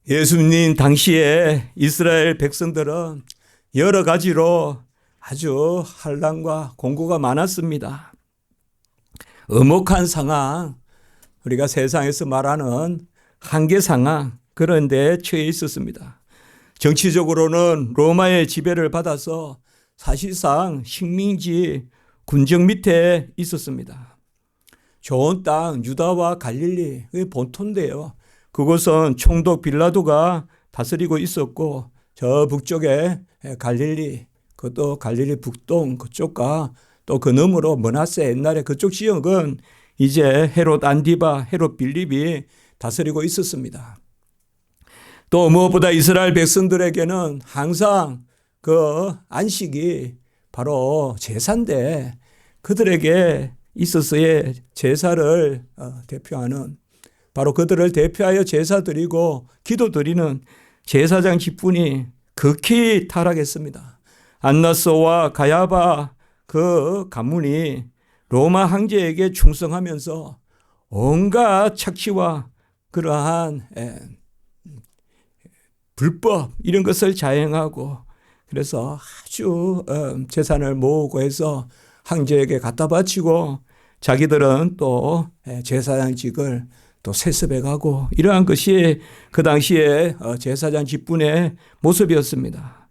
예수님 당시에 이스라엘 백성들은 여러 가지로 아주 환난과 공고가 많았습니다. 엄혹한 상황, 우리가 세상에서 말하는 한계 상황, 그런 데 처해 있었습니다. 정치적으로는 로마의 지배를 받아서 사실상 식민지 군정 밑에 있었습니다. 좋은 땅 유다와 갈릴리, 그게 본토인데요. 그곳은 총독 빌라도가 다스리고 있었고, 저 북쪽에 갈릴리, 그것도 갈릴리 북동 그쪽과 또 그 너머로 므낫세, 옛날에 그쪽 지역은 이제 헤롯 안디바, 헤롯 빌립이 다스리고 있었습니다. 또 무엇보다 이스라엘 백성들에게는 항상 그 안식이 바로 제사인데, 그들에게 있어서의 제사를 대표하는, 바로 그들을 대표하여 제사 드리고 기도 드리는 제사장 직분이 극히 타락했습니다. 안나스와 가야바 그 가문이 로마 황제에게 충성하면서 온갖 착취와 그러한 불법 이런 것을 자행하고, 그래서 아주 재산을 모으고 해서 황제에게 갖다 바치고, 자기들은 또 제사장직을 또 세습해가고, 이러한 것이 그 당시에 제사장 직분의 모습이었습니다.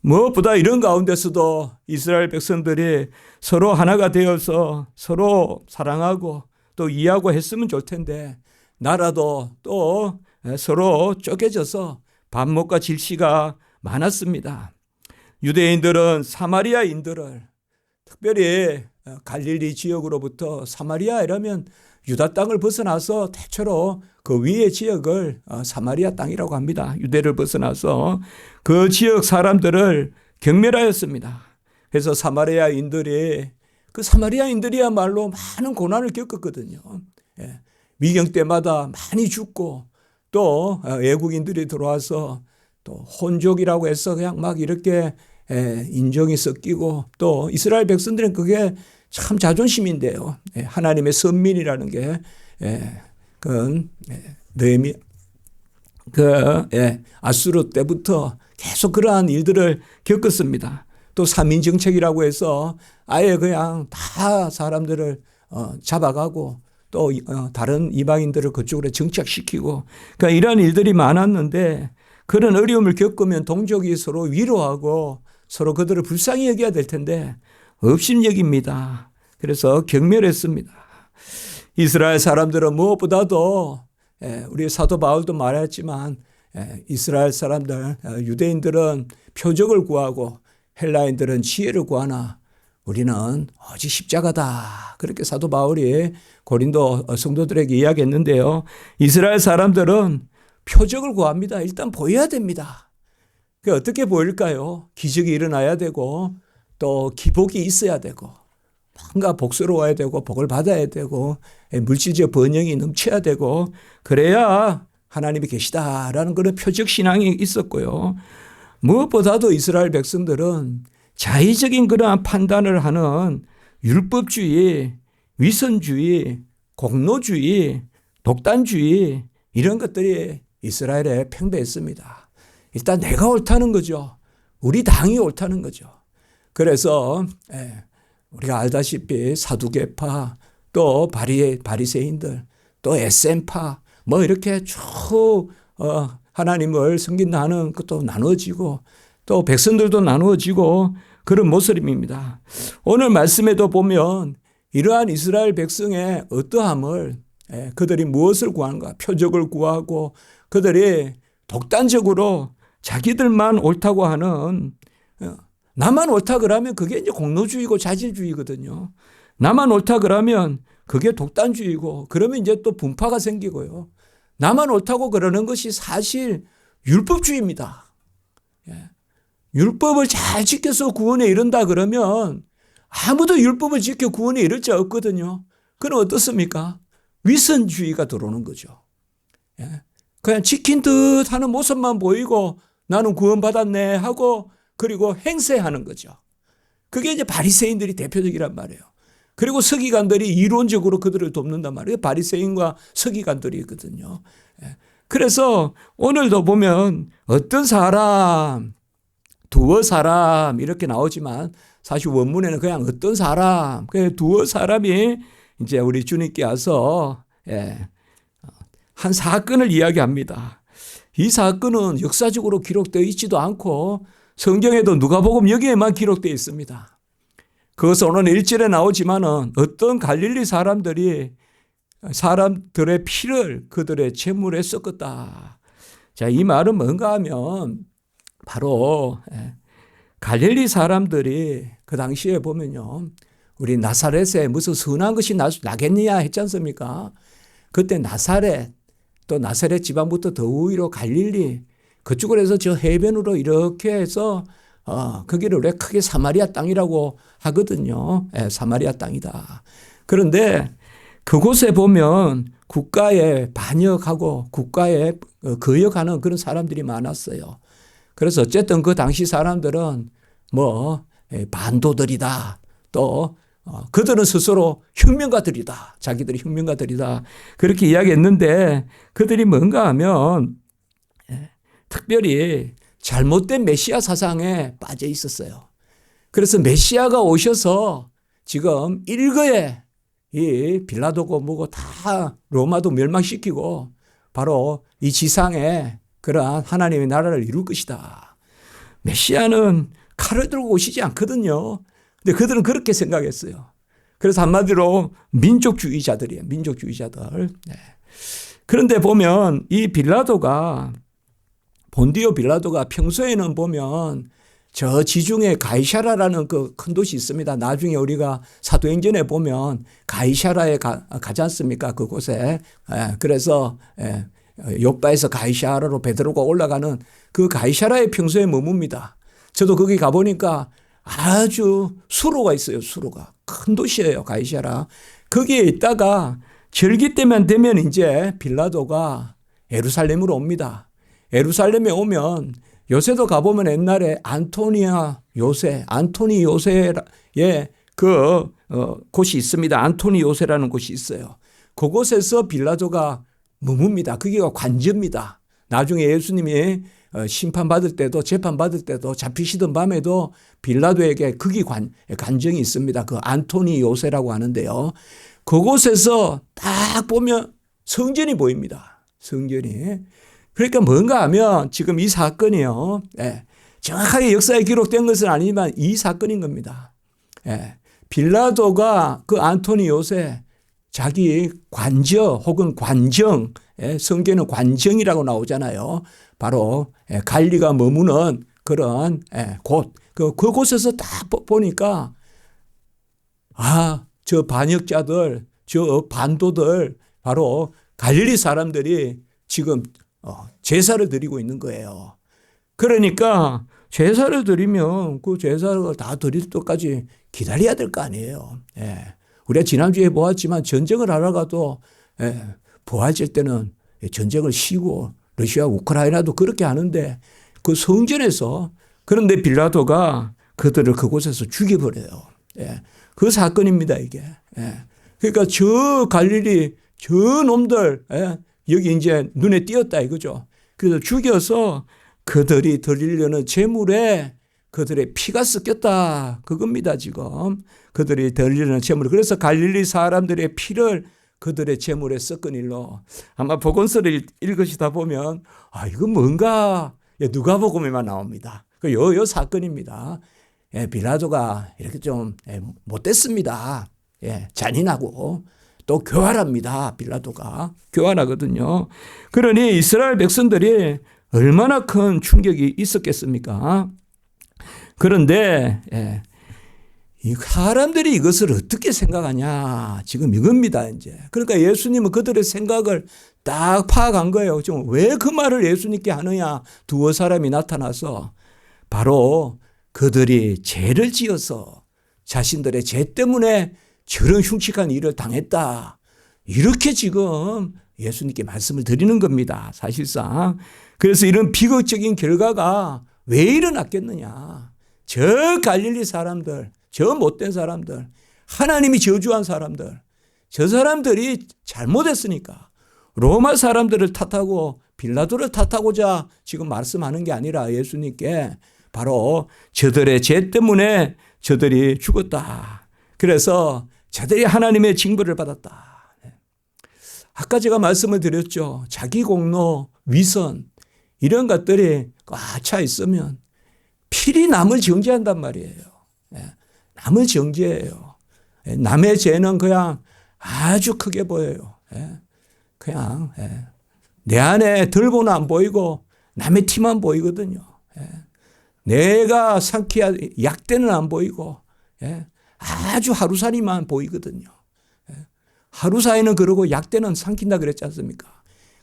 무엇보다 이런 가운데서도 이스라엘 백성들이 서로 하나가 되어서 서로 사랑하고 또 이해하고 했으면 좋을 텐데, 나라도 또 서로 쪼개져서 반목과 질시가 많았습니다. 유대인들은 사마리아인들을, 특별히 갈릴리 지역으로부터, 사마리아 이러면 유다 땅을 벗어나서 대체로 그 위의 지역을 사마리아 땅이라고 합니다. 유대를 벗어나서 그 지역 사람들을 경멸하였습니다. 그래서 사마리아인들이, 그 사마리아인들이야말로 많은 고난을 겪었거든요. 미경 때마다 많이 죽고, 또 외국인들이 들어와서 또 혼족이라고 해서 그냥 막 이렇게 인정이 섞이고, 또 이스라엘 백성들은 그게 참 자존심인데요. 하나님의 선민이라는 게 아수르 때부터 계속 그러한 일들을 겪었습니다. 또 삼인 정책이라고 해서 아예 그냥 다 사람들을 잡아가고, 또 다른 이방인들을 그쪽으로 정착시키고, 그러니까 이러한 일들이 많았는데, 그런 어려움을 겪으면 동족이 서로 위로하고 서로 그들을 불쌍히 여겨야 될 텐데 업신여깁니다. 그래서 경멸했습니다. 이스라엘 사람들은 무엇보다도, 우리 사도 바울도 말했지만, 이스라엘 사람들, 유대인들은 표적을 구하고 헬라인들은 지혜를 구하나 우리는 오직 십자가다. 그렇게 사도 바울이 고린도 성도들에게 이야기했는데요. 이스라엘 사람들은 표적을 구합니다. 일단 보여야 됩니다. 그게 어떻게 보일까요? 기적이 일어나야 되고, 또 기복이 있어야 되고, 뭔가 복스러워야 되고, 복을 받아야 되고, 물질적 번영이 넘쳐야 되고, 그래야 하나님이 계시다라는 그런 표적 신앙이 있었고요. 무엇보다도 이스라엘 백성들은 자의적인 그러한 판단을 하는 율법주의, 위선주의, 공로주의, 독단주의, 이런 것들이 이스라엘에 팽배했습니다. 일단 내가 옳다는 거죠. 우리 당이 옳다는 거죠. 그래서 우리가 알다시피 사두개파, 또 바리새인들, 또 에셈파, 뭐 이렇게 쭉 하나님을 섬긴다 하는 것도 나누어지고, 또 백성들도 나누어지고, 그런 모습입니다. 오늘 말씀에도 보면 이러한 이스라엘 백성의 어떠함을, 그들이 무엇을 구하는가, 표적을 구하고, 그들이 독단적으로 자기들만 옳다고 하는, 나만 옳다 그러면 그게 이제 공로주의고 자질주의거든요. 나만 옳다 그러면 그게 독단주의고, 그러면 이제 또 분파가 생기고요. 나만 옳다고 그러는 것이 사실 율법주의입니다. 율법을 잘 지켜서 구원에 이른다 그러면 아무도 율법을 지켜 구원에 이를 자 없거든요. 그럼 어떻습니까? 위선주의가 들어오는 거죠. 그냥 지킨 듯 하는 모습만 보이고 나는 구원받았네 하고, 그리고 행세하는 거죠. 그게 이제 바리새인들이 대표적이란 말이에요. 그리고 서기관들이 이론적으로 그들을 돕는단 말이에요. 바리새인과 서기관들이거든요. 그래서 오늘도 보면 어떤 사람, 두어 사람 이렇게 나오지만 사실 원문에는 그냥 어떤 사람, 그 두어 사람이 이제 우리 주님께 와서 한 사건을 이야기합니다. 이 사건은 역사적으로 기록되어 있지도 않고 성경에도 누가복음 여기에만 기록되어 있습니다. 그것은 오늘 1절에 나오지만은 어떤 갈릴리 사람들이 사람들의 피를 그들의 제물에 섞었다. 자, 이 말은 뭔가 하면 바로 갈릴리 사람들이 그 당시에 보면요, 우리 나사렛에 무슨 선한 것이 나겠느냐 했지 않습니까? 그때 나사렛, 또 나사렛 지방부터 더 위로 갈릴리, 그쪽으로 해서 저 해변으로 이렇게 해서 거기를 왜 크게 사마리아 땅이라고 하거든요. 사마리아 땅이다. 그런데 그곳에 보면 국가에 반역하고 국가에 거역하는 그런 사람들이 많았어요. 그래서 어쨌든 그 당시 사람들은 뭐 반도들이다. 또 그들은 스스로 혁명가들이다. 자기들이 혁명가들이다. 그렇게 이야기했는데 그들이 뭔가 하면 특별히 잘못된 메시아 사상에 빠져 있었어요. 그래서 메시아가 오셔서 지금 일거에 이 빌라도고 뭐고 다 로마도 멸망시키고 바로 이 지상에 그러한 하나님의 나라를 이룰 것이다. 메시아는 칼을 들고 오시지 않거든요. 근데 그들은 그렇게 생각했어요. 그래서 한마디로 민족주의자들이에요. 민족주의자들. 그런데 보면 이 빌라도가 본디오 빌라도가 평소에는 보면 저 지중해 가이사라라는 그 큰 도시 있습니다. 나중에 우리가 사도행전에 보면 가이사라에 가지 않습니까? 그곳에. 그래서 요바에서 가이사라로 베드로가 올라가는 그 가이사라에 평소에 머뭅니다. 저도 거기 가보니까 아주 수로가 있어요. 수로가. 큰 도시예요. 가이사라. 거기에 있다가 절기 때만 되면 이제 빌라도가 예루살렘으로 옵니다. 예루살렘에 오면 요새도 가보면 옛날에 안토니 요새의 그 곳이 있습니다. 안토니 요새라는 곳이 있어요. 그곳에서 빌라도가 머뭅니다. 거기가 관저입니다. 나중에 예수님이 심판받을 때도 재판받을 때도 잡히시던 밤에도 빌라도에게 거기 관정이 있습니다. 그 안토니 요새라고 하는데요. 그곳에서 딱 보면 성전이 보입니다. 성전이. 그러니까 뭔가 하면 지금 이 사건이요. 정확하게 역사에 기록된 것은 아니지만 이 사건인 겁니다. 빌라도가 그 안토니 요새 자기 관저 혹은 관정, 성경에는 관정이라고 나오잖아요. 바로 갈리가 머무는 그런 곳. 그곳에서 딱 보니까 저 반역자들, 저 반도들 바로 갈릴리 사람들이 지금 제사를 드리고 있는 거예요. 그러니까 제사를 드리면 그 제사를 다 드릴 때까지 기다려야 될 거 아니에요. 우리가 지난주에 보았지만 전쟁을 하러 가도 부활절 때는 전쟁을 쉬고 러시아 우크라이나도 그렇게 하는데 그 성전에서 그런데 빌라도가 그들을 그곳에서 죽여버려요. 그 사건입니다 이게. 그러니까 저 갈릴리 저 놈들 여기 이제 눈에 띄었다 이거죠. 그래서 죽여서 그들이 드리려는 제물에 그들의 피가 섞였다. 그겁니다 지금. 그들이 드리려는 제물. 그래서 갈릴리 사람들의 피를 그들의 제물에 섞은 일로 아마 복음서를 읽으시다 보면 이건 뭔가 누가복음에만 나옵니다. 요 사건입니다. 빌라도가 이렇게 좀 못됐습니다. 잔인하고 또 교활합니다. 빌라도가 교활하거든요. 그러니 이스라엘 백성들이 얼마나 큰 충격이 있었겠습니까? 그런데 이 사람들이 이것을 어떻게 생각하냐 지금 이겁니다. 이제 그러니까 예수님은 그들의 생각을 딱 파악한 거예요. 지금 왜 그 말을 예수님께 하느냐? 두어 사람이 나타나서 바로 그들이 죄를 지어서 자신들의 죄 때문에 저런 흉측한 일을 당했다. 이렇게 지금 예수님께 말씀을 드리는 겁니다. 사실상. 그래서 이런 비극적인 결과가 왜 일어났겠느냐. 저 갈릴리 사람들, 저 못된 사람들, 하나님이 저주한 사람들, 저 사람들이 잘못했으니까 로마 사람들을 탓하고 빌라도를 탓하고자 지금 말씀하는 게 아니라 예수님께 바로 저들의 죄 때문에 저들이 죽었다. 그래서 저들이 하나님의 징벌을 받았다. 아까 제가 말씀을 드렸죠. 자기 공로, 위선 이런 것들이 꽉 차 있으면 필히 남을 정죄한단 말이에요. 남을 정죄해요. 남의 죄는 그냥 아주 크게 보여요. 그냥 내 안에 들보는 안 보이고 남의 티만 보이거든요. 내가 상쾌한 약대는 안 보이고 아주 하루살이만 보이거든요. 하루사이는 그러고 약대는 삼킨다 그랬지 않습니까?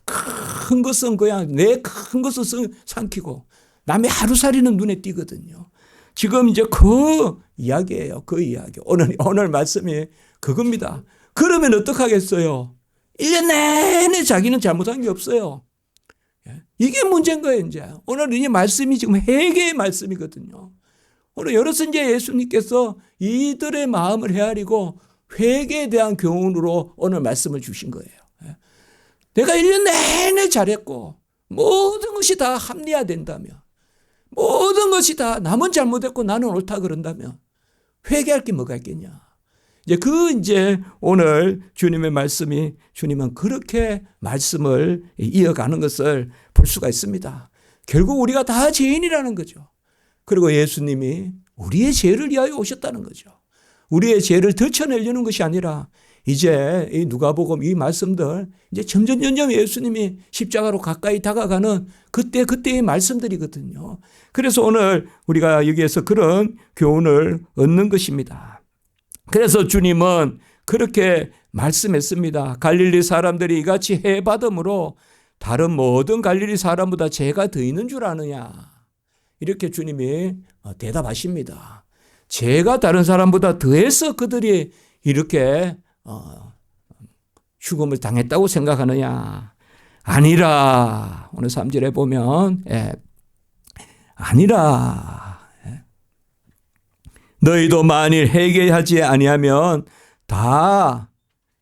큰 것은 그냥 내 큰 것을 삼키고 남의 하루살이는 눈에 띄거든요. 지금 이제 그 이야기예요. 그 이야기. 오늘 말씀이 그겁니다. 그러면 어떡하겠어요? 1년 내내 자기는 잘못한 게 없어요. 이게 문제인 거예요, 이제. 오늘 이 말씀이 지금 회개의 말씀이거든요. 오늘 여러서 이제 예수님께서 이들의 마음을 헤아리고 회개에 대한 교훈으로 오늘 말씀을 주신 거예요. 내가 1년 내내 잘했고 모든 것이 다 합리화된다면 모든 것이 다 남은 잘못했고 나는 옳다 그런다면 회개할 게 뭐가 있겠냐. 이제 오늘 주님의 말씀이 주님은 그렇게 말씀을 이어가는 것을 볼 수가 있습니다. 결국 우리가 다 죄인이라는 거죠. 그리고 예수님이 우리의 죄를 위하여 오셨다는 거죠. 우리의 죄를 덜쳐내려는 것이 아니라 이제 이 누가복음 이 말씀들 이제 점점 예수님이 십자가로 가까이 다가가는 그때의 말씀들이거든요. 그래서 오늘 우리가 여기에서 그런 교훈을 얻는 것입니다. 그래서 주님은 그렇게 말씀했습니다. 갈릴리 사람들이 이같이 해받음으로 다른 모든 갈릴리 사람보다 죄가 더 있는 줄 아느냐. 이렇게 주님이 대답하십니다. 죄가 다른 사람보다 더해서 그들이 이렇게 죽음을 당했다고 생각하느냐. 아니라 오늘 3절에 보면 아니라 너희도 만일 회개하지 아니하면 다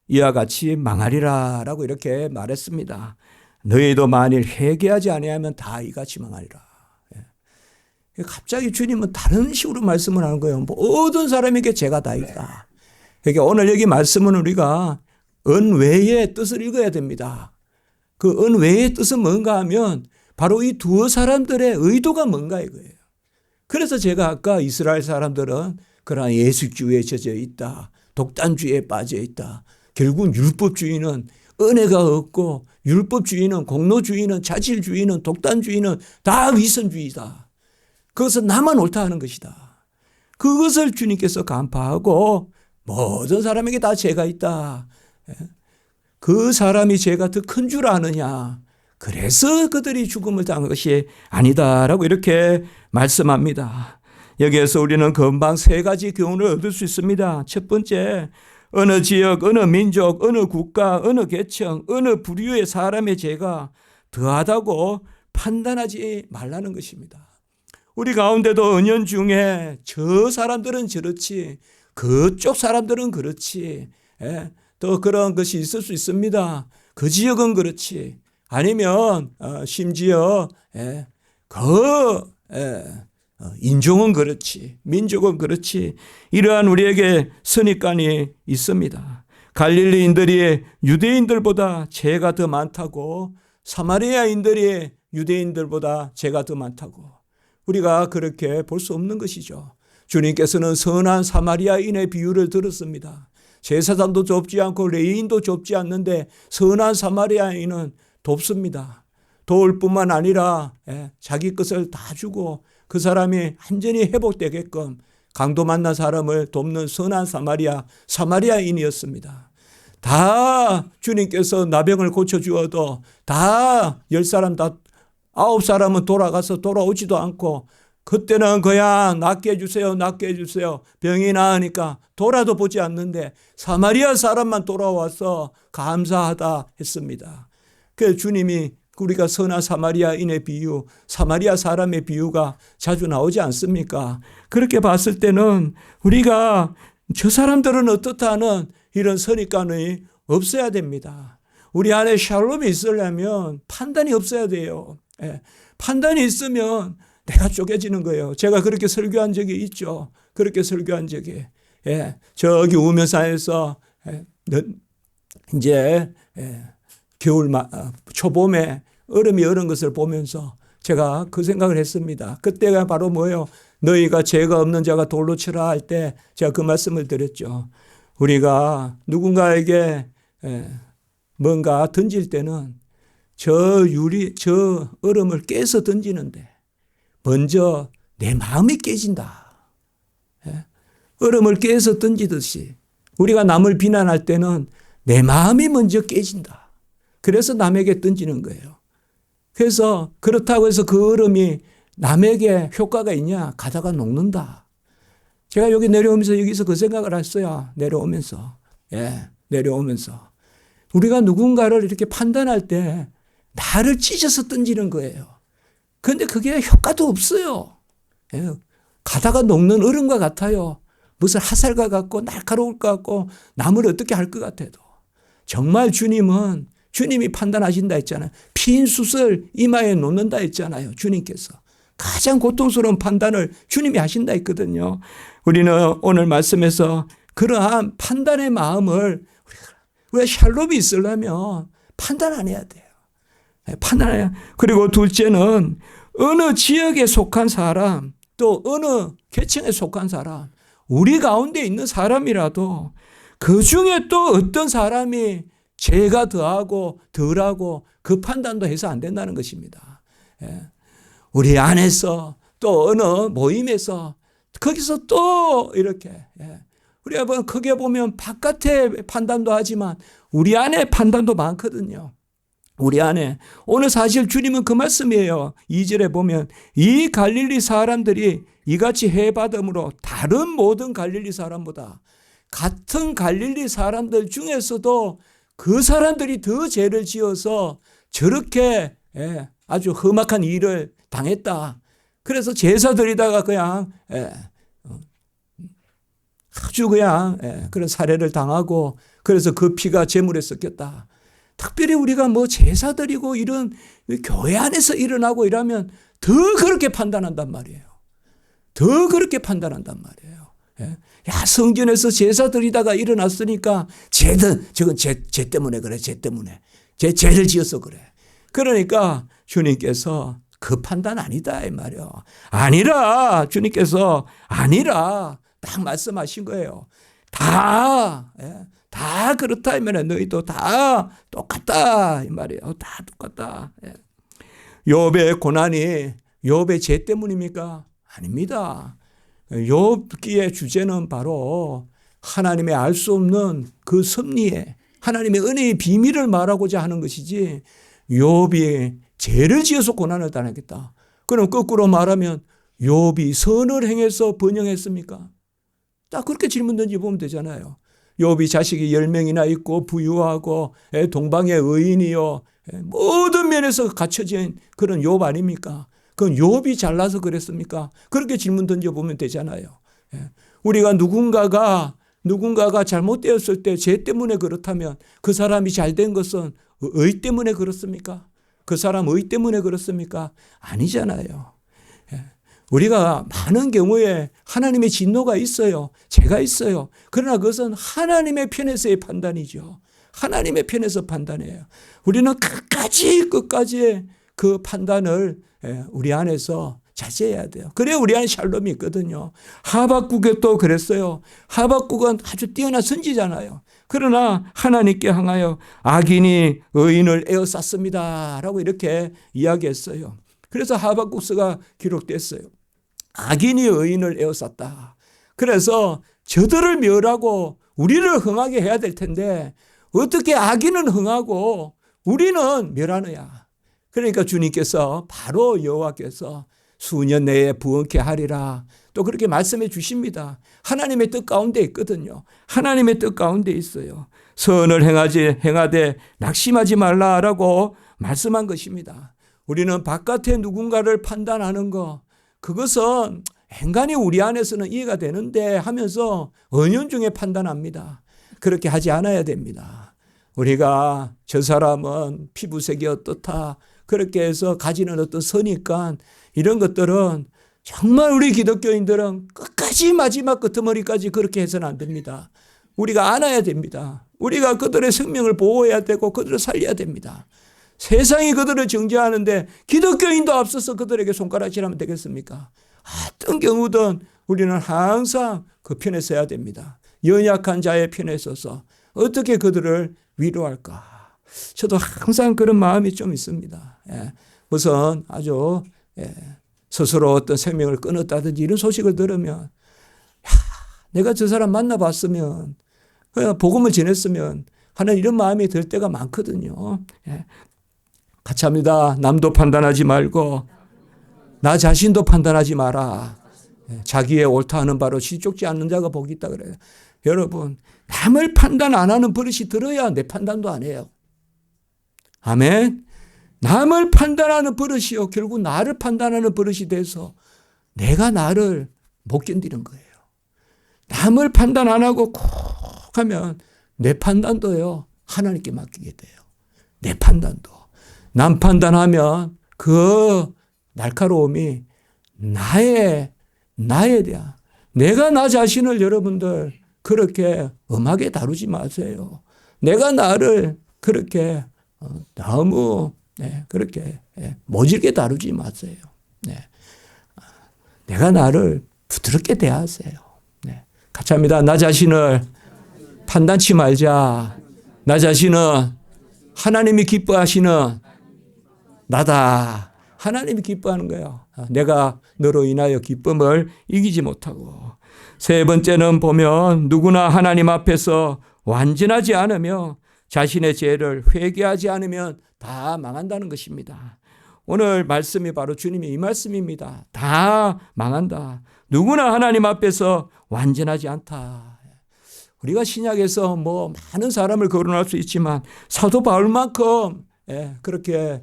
이와 같이 망하리라 라고 이렇게 말했습니다. 너희도 만일 회개하지 아니하면 다 이같이 망하리라. 갑자기 주님은 다른 식으로 말씀을 하는 거예요. 모든 사람에게 죄가 다 있다. 그러니까 오늘 여기 말씀은 우리가 은외의 뜻을 읽어야 됩니다. 그 은외의 뜻은 뭔가 하면 바로 이 두 사람들의 의도가 뭔가 이거예요. 그래서 제가 아까 이스라엘 사람들은 그러한 예식주의에 젖어 있다. 독단주의에 빠져 있다. 결국 율법주의는 은혜가 없고 율법주의는 공로주의는 자질주의는 독단주의는 다 위선주의다. 그것은 나만 옳다 하는 것이다. 그것을 주님께서 간파하고 모든 사람에게 다 죄가 있다. 그 사람이 죄가 더 큰 줄 아느냐. 그래서 그들이 죽음을 당한 것이 아니다라고 이렇게 말씀합니다. 여기에서 우리는 금방 세 가지 교훈을 얻을 수 있습니다. 첫 번째, 어느 지역, 어느 민족, 어느 국가, 어느 계층, 어느 부류의 사람의 죄가 더하다고 판단하지 말라는 것입니다. 우리 가운데도 은연중에 저 사람들은 저렇지, 그쪽 사람들은 그렇지, 또 그런 것이 있을 수 있습니다. 그 지역은 그렇지. 아니면 심지어 인종은 그렇지, 민족은 그렇지. 이러한 우리에게 선입관이 있습니다. 갈릴리인들이 유대인들보다 죄가 더 많다고, 사마리아인들이 유대인들보다 죄가 더 많다고 우리가 그렇게 볼 수 없는 것이죠. 주님께서는 선한 사마리아인의 비유를 들었습니다. 제사장도 좁지 않고 레위인도 좁지 않는데 선한 사마리아인은 돕습니다. 도울 뿐만 아니라 자기 것을 다 주고 그 사람이 완전히 회복되게끔 강도 만난 사람을 돕는 선한 사마리아인이었습니다. 다 주님께서 나병을 고쳐주어도 다 10사람 다 9사람은 돌아가서 돌아오지도 않고 그때는 그냥 낫게 해주세요, 낫게 해주세요. 병이 나으니까 돌아도 보지 않는데 사마리아 사람만 돌아와서 감사하다 했습니다. 그래서 주님이 우리가 선한 사마리아인의 비유, 사마리아 사람의 비유가 자주 나오지 않습니까? 그렇게 봤을 때는 우리가 저 사람들은 어떻다는 이런 선입관이 없어야 됩니다. 우리 안에 샬롬이 있으려면 판단이 없어야 돼요. 예. 판단이 있으면 내가 쪼개지는 거예요. 제가 그렇게 설교한 적이 있죠. 그렇게 설교한 적이. 예. 저기 우면산에서 이제 겨울 초봄에 얼음이 얼은 것을 보면서 제가 그 생각을 했습니다. 그때가 바로 뭐예요? 너희가 죄가 없는 자가 돌로 치라 할 때 제가 그 말씀을 드렸죠. 우리가 누군가에게 뭔가 던질 때는 저 얼음을 깨서 던지는데 먼저 내 마음이 깨진다. 얼음을 깨서 던지듯이 우리가 남을 비난할 때는 내 마음이 먼저 깨진다. 그래서 남에게 던지는 거예요. 그래서 그렇다고 해서 그 얼음이 남에게 효과가 있냐? 가다가 녹는다. 제가 여기 내려오면서 여기서 그 생각을 했어요. 내려오면서. 내려오면서. 우리가 누군가를 이렇게 판단할 때 나를 찢어서 던지는 거예요. 그런데 그게 효과도 없어요. 가다가 녹는 얼음과 같아요. 무슨 화살과 같고 날카로울 것 같고 남을 어떻게 할 것 같아도. 정말 주님이 판단하신다 했잖아요. 핀 숯을 이마에 놓는다 했잖아요. 주님께서. 가장 고통스러운 판단을 주님이 하신다 했거든요. 우리는 오늘 말씀에서 그러한 판단의 마음을 우리가 샬롬이 있으려면 판단 안 해야 돼요. 판단해야. 그리고 둘째는 어느 지역에 속한 사람 또 어느 계층에 속한 사람 우리 가운데 있는 사람이라도 그 중에 또 어떤 사람이 죄가 더하고 덜하고 그 판단도 해서 안 된다는 것입니다. 우리 안에서 또 어느 모임에서 거기서 또 이렇게 우리가 크게 보면 바깥의 판단도 하지만 우리 안에 판단도 많거든요. 우리 안에 오늘 사실 주님은 그 말씀이에요. 2절에 보면 이 갈릴리 사람들이 이같이 해받음으로 다른 모든 갈릴리 사람보다 같은 갈릴리 사람들 중에서도 그 사람들이 더 죄를 지어서 저렇게 아주 험악한 일을 당했다. 그래서 제사 드리다가 그냥 아주 그냥 그런 사례를 당하고 그래서 그 피가 제물에 섞였다. 특별히 우리가 뭐 제사 드리고 이런 교회 안에서 일어나고 이러면 더 그렇게 판단한단 말이에요. 더 그렇게 판단한단 말이에요. 야, 성전에서 제사 드리다가 일어났으니까 저건 죄 때문에 그래. 죄 때문에. 죄를 지어서 그래. 그러니까 주님께서 그 판단 아니다 이 말이에요. 아니라 주님께서 아니라 딱 말씀하신 거예요. 다 그렇다 이면 너희도 다 똑같다 이 말이에요. 다 똑같다. 욥의 고난이 욥의 죄 때문입니까? 아닙니다. 욥기의 주제는 바로 하나님의 알 수 없는 그 섭리에 하나님의 은혜의 비밀을 말하고자 하는 것이지 욥이 죄를 지어서 고난을 당하겠다. 그럼 거꾸로 말하면 욥이 선을 행해서 번영했습니까? 딱 그렇게 질문 던져보면 되잖아요. 욥이 자식이 10명이나 있고 부유하고 동방의 의인이요. 모든 면에서 갖춰진 그런 욥 아닙니까? 그건 욥이 잘나서 그랬습니까? 그렇게 질문 던져보면 되잖아요. 우리가 누군가가 잘못되었을 때 죄 때문에 그렇다면 그 사람이 잘된 것은 의 때문에 그렇습니까? 그 사람 의 때문에 그렇습니까? 아니잖아요. 우리가 많은 경우에 하나님의 진노가 있어요. 죄가 있어요. 그러나 그것은 하나님의 편에서의 판단이죠. 하나님의 편에서 판단해요. 우리는 끝까지 그 판단을 우리 안에서 자제해야 돼요. 그래야 우리 안에 샬롬이 있거든요. 하박국에 또 그랬어요. 하박국은 아주 뛰어난 선지자잖아요. 그러나 하나님께 향하여 악인이 의인을 에워쌌습니다 라고 이렇게 이야기했어요. 그래서 하박국서가 기록됐어요. 악인이 의인을 에워쌌다. 그래서 저들을 멸하고 우리를 흥하게 해야 될 텐데 어떻게 악인은 흥하고 우리는 멸하느냐. 그러니까 주님께서 바로 여호와께서 수년 내에 부흥케 하리라. 또 그렇게 말씀해 주십니다. 하나님의 뜻 가운데 있거든요. 하나님의 뜻 가운데 있어요. 선을 행하되 낙심하지 말라라고 말씀한 것입니다. 우리는 바깥에 누군가를 판단하는 거 그것은 인간이 우리 안에서는 이해가 되는데 하면서 은연중에 판단합니다. 그렇게 하지 않아야 됩니다. 우리가 저 사람은 피부색이 어떻다 그렇게 해서 가지는 어떤 선입관 이런 것들은 정말 우리 기독교인들은 끝까지 마지막 끄트머리까지 그렇게 해서는 안 됩니다. 우리가 안아야 됩니다. 우리가 그들의 생명을 보호해야 되고 그들을 살려야 됩니다. 세상이 그들을 정죄하는데 기독교인도 앞서서 그들에게 손가락질하면 되겠습니까? 어떤 경우든 우리는 항상 그 편에 서야 됩니다. 연약한 자의 편에 서서 어떻게 그들을 위로할까? 저도 항상 그런 마음이 좀 있습니다. 우선 아주 스스로 어떤 생명을 끊었다든지 이런 소식을 들으면 내가 저 사람 만나봤으면 그냥 복음을 전했으면 하는 이런 마음이 들 때가 많거든요. 같이 합니다. 남도 판단하지 말고 나 자신도 판단하지 마라. 자기의 옳다 하는 바로 시족지 않는 자가 복이 있다 그래요. 여러분 남을 판단 안 하는 버릇이 들어야 내 판단도 안 해요. 아멘. 남을 판단하는 버릇이요 결국 나를 판단하는 버릇이 돼서 내가 나를 못 견디는 거예요. 남을 판단 안 하고 콕 하면 내 판단도요 하나님께 맡기게 돼요. 내 판단도. 남 판단하면 그 날카로움이 나에 대한 내가 나 자신을 여러분들 그렇게 엄하게 다루지 마세요. 내가 나를 그렇게 너무 그렇게 모질게 다루지 마세요. 내가 나를 부드럽게 대하세요. 같이 합니다. 나 자신을 판단치 말자. 나 자신은 하나님이 기뻐하시는 나다. 하나님이 기뻐하는 거예요. 내가 너로 인하여 기쁨을 이기지 못하고. 세 번째는 보면 누구나 하나님 앞에서 완전하지 않으며 자신의 죄를 회개하지 않으면 다 망한다는 것입니다. 오늘 말씀이 바로 주님의 이 말씀입니다. 다 망한다. 누구나 하나님 앞에서 완전하지 않다. 우리가 신약에서 많은 사람을 거론할 수 있지만 사도 바울만큼 그렇게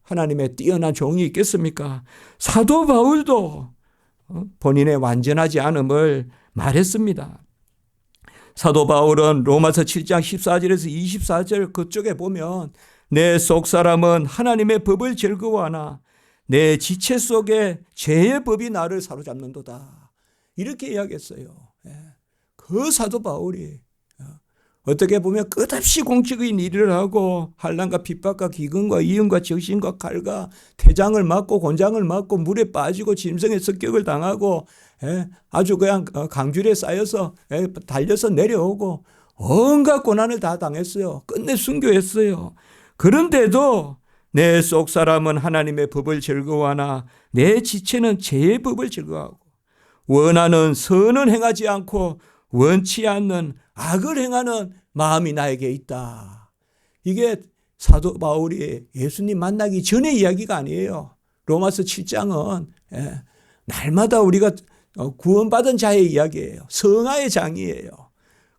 하나님의 뛰어난 종이 있겠습니까? 사도 바울도 본인의 완전하지 않음을 말했습니다. 사도 바울은 로마서 7장 14절에서 24절 그쪽에 보면 내 속사람은 하나님의 법을 즐거워하나 내 지체 속에 죄의 법이 나를 사로잡는도다. 이렇게 이야기했어요. 그 사도 바울이 어떻게 보면 끝없이 공적인 일을 하고 환난과 핍박과 기근과 이윤과 적신과 칼과 태장을 맞고 곤장을 맞고 물에 빠지고 짐승의 습격을 당하고 아주 그냥 강줄에 쌓여서 달려서 내려오고 온갖 고난을 다 당했어요. 끝내 순교했어요. 그런데도 내 속 사람은 하나님의 법을 즐거워하나 내 지체는 죄의 법을 즐거워하고 원하는 선은 행하지 않고 원치 않는 악을 행하는 마음이 나에게 있다. 이게 사도 바울이 예수님 만나기 전의 이야기가 아니에요. 로마서 7장은 날마다 우리가 구원받은 자의 이야기예요. 성화의 장이에요.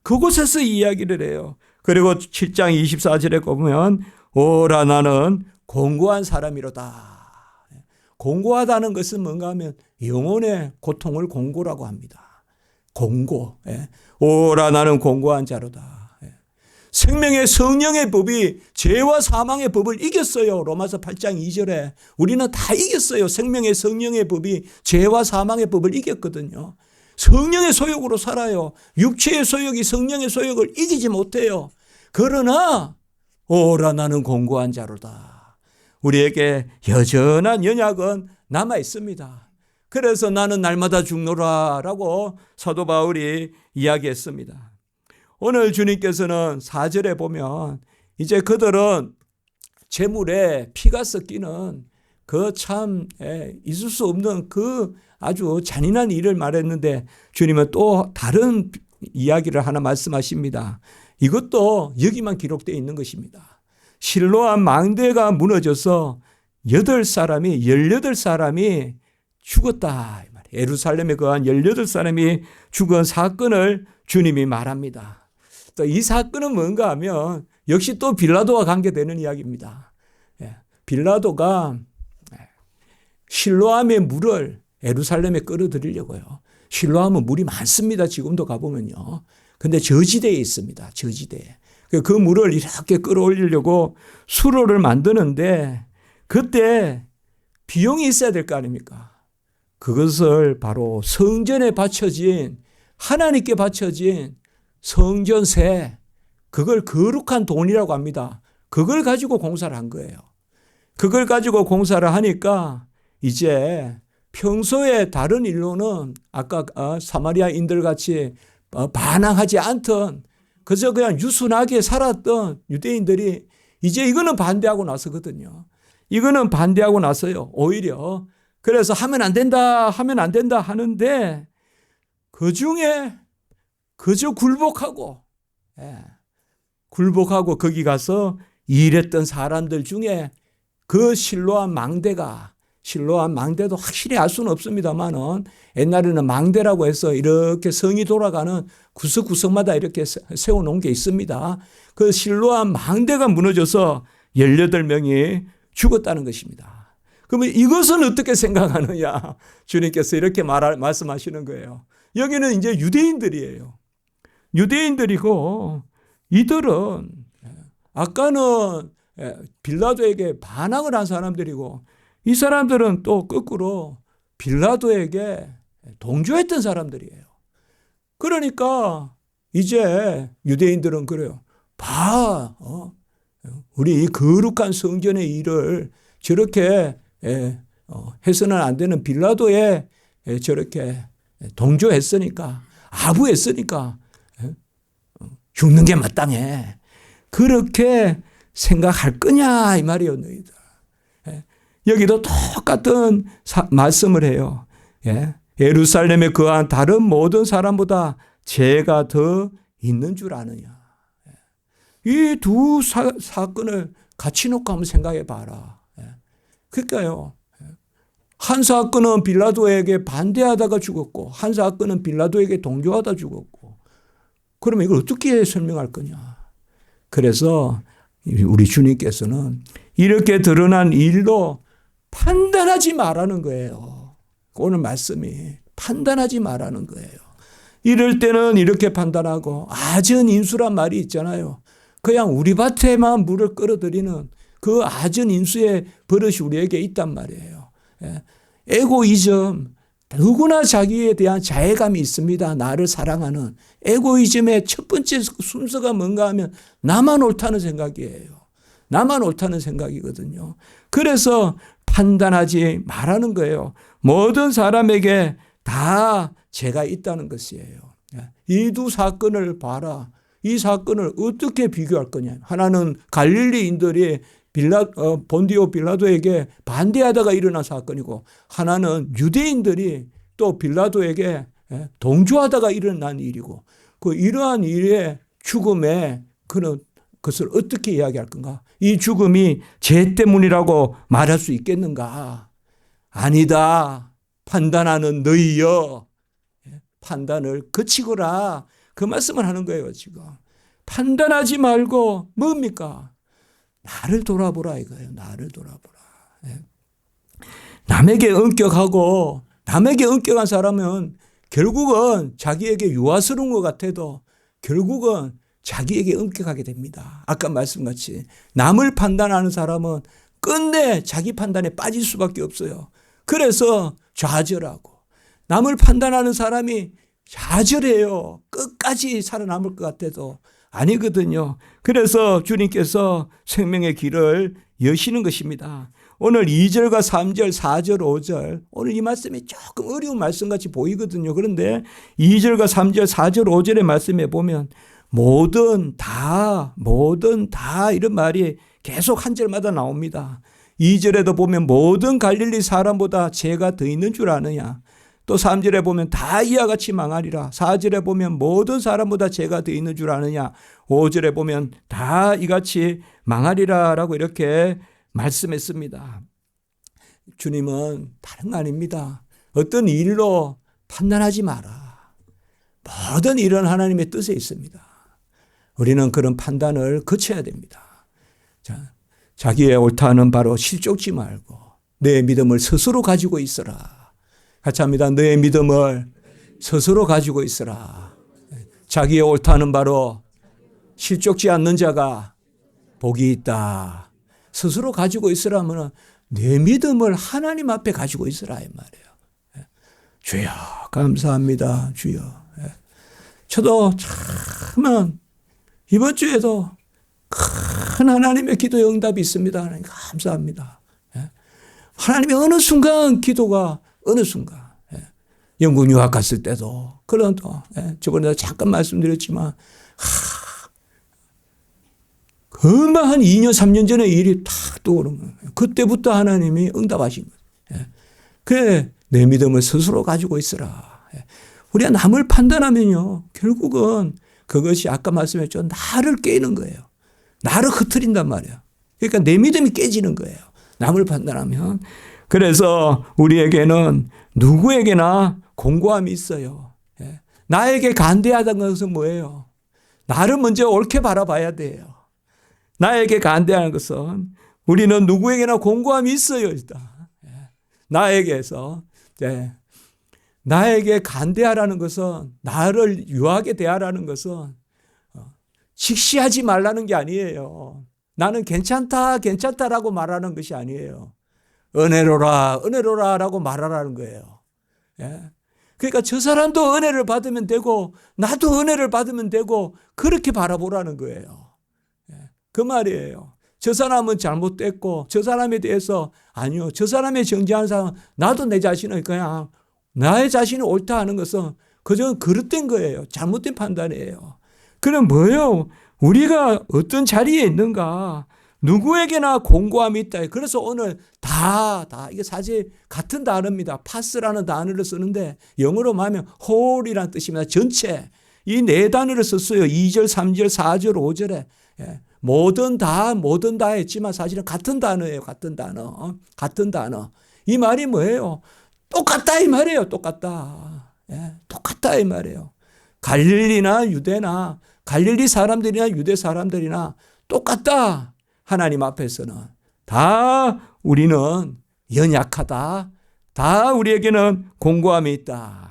그곳에서 이야기를 해요. 그리고 7장 24절에 보면 오라 나는 공고한 사람이로다. 공고하다는 것은 뭔가 하면 영혼의 고통을 공고라고 합니다. 공고. 오라 나는 공고한 자로다. 생명의 성령의 법이 죄와 사망의 법을 이겼어요. 로마서 8장 2절에 우리는 다 이겼어요. 생명의 성령의 법이 죄와 사망의 법을 이겼거든요. 성령의 소욕으로 살아요. 육체의 소욕이 성령의 소욕을 이기지 못해요. 그러나 오라 나는 공고한 자로다. 우리에게 여전한 연약은 남아 있습니다. 그래서 나는 날마다 죽노라라고 사도 바울이 이야기했습니다. 오늘 주님께서는 4절에 보면 이제 그들은 재물에 피가 섞이는 그 참 있을 수 없는 그 아주 잔인한 일을 말했는데 주님은 또 다른 이야기를 하나 말씀하십니다. 이것도 여기만 기록되어 있는 것입니다. 실로암 망대가 무너져서 18사람이 죽었다. 예루살렘에 거한 18사람이 죽은 사건을 주님이 말합니다. 또 이 사건은 뭔가 하면 역시 또 빌라도와 관계되는 이야기입니다. 빌라도가 실로암의 물을 예루살렘에 끌어들이려고요. 실로암은 물이 많습니다. 지금도 가보면요. 근데 저지대에 있습니다. 저지대에. 그 물을 이렇게 끌어올리려고 수로를 만드는데 그때 비용이 있어야 될 거 아닙니까? 그것을 바로 성전에 바쳐진, 하나님께 바쳐진 성전세, 그걸 거룩한 돈이라고 합니다. 그걸 가지고 공사를 한 거예요. 그걸 가지고 공사를 하니까 이제 평소에 다른 일로는 아까 사마리아인들 같이 반항하지 않던 그저 그냥 유순하게 살았던 유대인들이 이제 이거는 반대하고 나서거든요. 이거는 반대하고 나서요. 오히려 그래서 하면 안 된다 하는데 그중에 그저 굴복하고 거기 가서 일했던 사람들 중에 그 실로암 망대도 확실히 알 수는 없습니다만은 옛날에는 망대라고 해서 이렇게 성이 돌아가는 구석구석마다 이렇게 세워놓은 게 있습니다. 그 실로암 망대가 무너져서 18명이 죽었다는 것입니다. 그러면 이것은 어떻게 생각하느냐? 주님께서 이렇게 말씀하시는 거예요. 여기는 이제 유대인들이에요. 유대인들이고 이들은 아까는 빌라도에게 반항을 한 사람들이고 이 사람들은 또 거꾸로 빌라도에게 동조했던 사람들이에요. 그러니까 이제 유대인들은 그래요. 우리 이 거룩한 성전의 일을 저렇게 해서는 안 되는 빌라도에 저렇게 동조했으니까, 아부했으니까 죽는 게 마땅해. 그렇게 생각할 거냐 이 말이에요, 너희들. 여기도 똑같은 말씀을 해요. 예루살렘에 거한 다른 모든 사람보다 죄가 더 있는 줄 아느냐. 이 두 사건을 같이 놓고 한번 생각해 봐라. 그러니까요. 한 사건은 빌라도에게 반대하다가 죽었고 한 사건은 빌라도에게 동조하다 죽었고 그러면 이걸 어떻게 설명할 거냐. 그래서 우리 주님께서는 이렇게 드러난 일로 판단하지 말라는 거예요. 오늘 말씀이 판단하지 말라는 거예요. 이럴 때는 이렇게 판단하고 아전 인수란 말이 있잖아요. 그냥 우리 밭에만 물을 끌어들이는 그 아전 인수의 버릇이 우리에게 있단 말이에요. 에고이즘, 누구나 자기에 대한 자애감이 있습니다. 나를 사랑하는 에고이즘의 첫 번째 순서가 뭔가 하면 나만 옳다는 생각이에요. 나만 옳다는 생각이거든요. 그래서 판단하지 말라는 거예요. 모든 사람에게 다 죄가 있다는 것이에요. 이 두 사건을 봐라. 이 사건을 어떻게 비교할 거냐. 하나는 갈릴리인들이 본디오 빌라도에게 반대하다가 일어난 사건이고 하나는 유대인들이 또 빌라도에게 동조하다가 일어난 일이고 그 이러한 일의 죽음에 그는 그것을 어떻게 이야기할 건가? 이 죽음이 죄 때문이라고 말할 수 있겠는가? 아니다. 판단하는 너희여. 판단을 그치거라. 그 말씀을 하는 거예요, 지금. 판단하지 말고 뭡니까? 나를 돌아보라 이거예요. 나를 돌아보라. 남에게 엄격하고 남에게 엄격한 사람은 결국은 자기에게 유아스러운 것 같아도 결국은 자기에게 엄격하게 됩니다. 아까 말씀같이 남을 판단하는 사람은 끝내 자기 판단에 빠질 수밖에 없어요. 그래서 좌절하고 남을 판단하는 사람이 좌절해요. 끝까지 살아남을 것 같아도 아니거든요. 그래서 주님께서 생명의 길을 여시는 것입니다. 오늘 2절과 3절, 4절, 5절 오늘 이 말씀이 조금 어려운 말씀같이 보이거든요. 그런데 2절과 3절, 4절, 5절의 말씀에 보면 모든 다 이런 말이 계속 한 절마다 나옵니다. 2절에도 보면 모든 갈릴리 사람보다 죄가 더 있는 줄 아느냐. 또 3절에 보면 다 이와 같이 망하리라. 4절에 보면 모든 사람보다 죄가 더 있는 줄 아느냐. 5절에 보면 다 이같이 망하리라 라고 이렇게 말씀했습니다. 주님은 다른 거 아닙니다. 어떤 일로 판단하지 마라. 모든 일은 하나님의 뜻에 있습니다. 우리는 그런 판단을 거쳐야 됩니다. 자기의 옳다는 바로 실족지 말고 내 믿음을 스스로 가지고 있어라. 같이 합니다. 너의 믿음을 스스로 가지고 있어라. 자기의 옳다는 바로 실족지 않는 자가 복이 있다. 스스로 가지고 있으라면 내 믿음을 하나님 앞에 가지고 있으라 이 말이에요. 주여 감사합니다. 주여. 저도 참 이번 주에도 큰 하나님의 기도의 응답이 있습니다. 하나님 감사합니다. 하나님의 어느 순간 기도가 어느 순간 영국 유학 갔을 때도 그런 또 저번에 잠깐 말씀드렸지만 금방 한 2년 3년 전에 일이 탁 떠오른 거예요. 그때부터 하나님이 응답하신 거예요. 그래 내 믿음을 스스로 가지고 있으라. 우리가 남을 판단하면요 결국은 그것이 아까 말씀했죠. 나를 깨는 거예요. 나를 흐트린단 말이에요. 그러니까 내 믿음이 깨지는 거예요. 남을 판단하면. 그래서 우리에게는 누구에게나 공고함이 있어요. 나에게 간대하다는 것은 뭐예요? 나를 먼저 옳게 바라봐야 돼요. 나에게 간대하는 것은 우리는 누구에게나 공고함이 있어요. 일단. 나에게서. 나에게 간대하라는 것은 나를 유하게 대하라는 것은 직시하지 말라는 게 아니에요. 나는 괜찮다라고 말하는 것이 아니에요. 은혜로라라고 말하라는 거예요. 그러니까 저 사람도 은혜를 받으면 되고 나도 은혜를 받으면 되고 그렇게 바라보라는 거예요. 그 말이에요. 저 사람은 잘못됐고 저 사람에 대해서 아니요. 저 사람의 정죄한 사람은 나도 내 자신을 그냥 나의 자신이 옳다 하는 것은 그저 그릇된 거예요. 잘못된 판단이에요. 그럼 뭐예요? 우리가 어떤 자리에 있는가? 누구에게나 공고함이 있다. 그래서 오늘 다 이게 사실 같은 단어입니다. 파스라는 단어를 쓰는데 영어로 말하면 whole이라는 뜻입니다. 전체. 이 네 단어를 썼어요. 2절, 3절, 4절, 5절에. 모든 다 했지만 사실은 같은 단어예요. 같은 단어. 이 말이 뭐예요? 똑같다 이 말이에요. 똑같다 이 말이에요. 갈릴리나 유대나 갈릴리 사람들이나 유대 사람들이나 똑같다. 하나님 앞에서는 다 우리는 연약하다. 다 우리에게는 공고함이 있다.